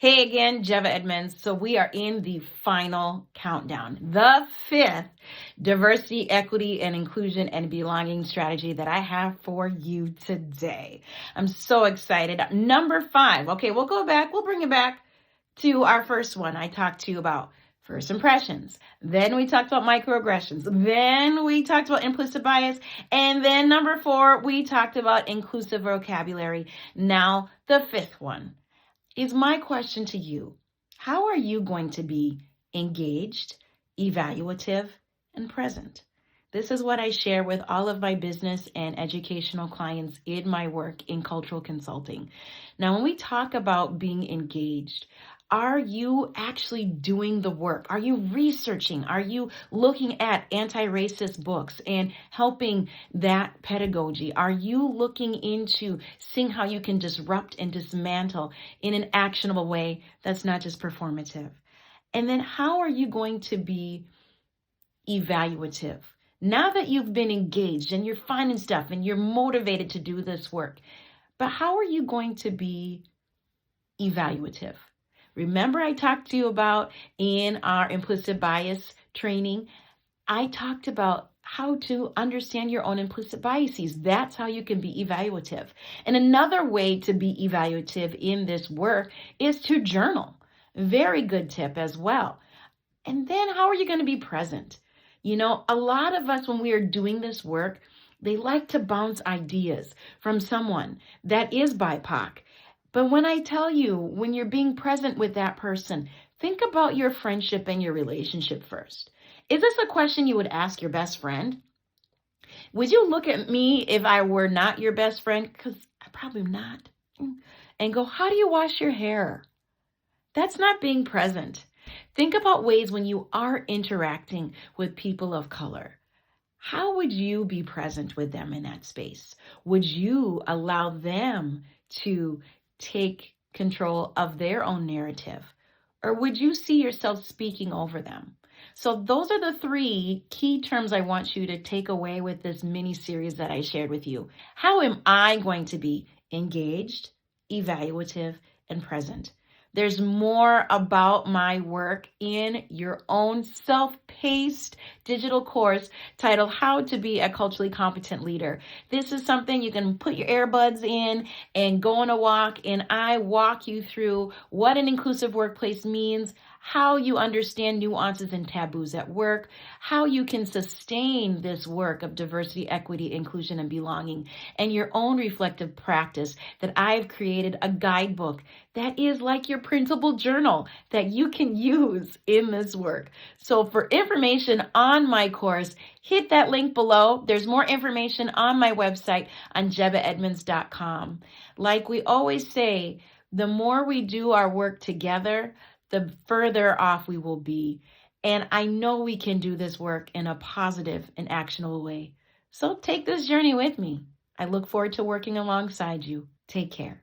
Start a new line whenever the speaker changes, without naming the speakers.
Hey again, Jebeh Edmunds. So we are in the final countdown, the fifth diversity, equity, and inclusion and belonging strategy that I have for you today. I'm so excited. Number 5. Okay, we'll bring it back to our first one. I talked to you about first impressions. Then we talked about microaggressions. Then we talked about implicit bias. And then number 4, we talked about inclusive vocabulary. Now, the fifth one is my question to you. How are you going to be engaged, evaluative, and present? This is what I share with all of my business and educational clients in my work in cultural consulting. Now, when we talk about being engaged, are you actually doing the work? Are you researching? Are you looking at anti-racist books and helping that pedagogy? Are you looking into seeing how you can disrupt and dismantle in an actionable way that's not just performative? And then how are you going to be evaluative? Now that you've been engaged and you're finding stuff and you're motivated to do this work, but how are you going to be evaluative? Remember, I talked to you about in our implicit bias training, I talked about how to understand your own implicit biases. That's how you can be evaluative. And another way to be evaluative in this work is to journal. Very good tip as well. And then how are you going to be present? You know, a lot of us, when we are doing this work, they like to bounce ideas from someone that is BIPOC. But when I tell you, when you're being present with that person, think about your friendship and your relationship first. Is this a question you would ask your best friend? Would you look at me if I were not your best friend? Because I'm probably not. And go, how do you wash your hair? That's not being present. Think about ways when you are interacting with people of color. How would you be present with them in that space? Would you allow them to take control of their own narrative? Or would you see yourself speaking over them? So those are the 3 key terms I want you to take away with this mini series that I shared with you. How am I going to be engaged, evaluative, and present? There's more about my work in your own self-paced digital course titled How to Be a Culturally Competent Leader. This is something you can put your earbuds in and go on a walk, and I walk you through what an inclusive workplace means, how you understand nuances and taboos at work, how you can sustain this work of diversity, equity, inclusion, and belonging, and your own reflective practice that I've created a guidebook that is like your printable journal that you can use in this work. So for information on my course, hit that link below. There's more information on my website on jebehedmunds.com. Like we always say, the more we do our work together, the further off we will be. And I know we can do this work in a positive and actionable way. So take this journey with me. I look forward to working alongside you. Take care.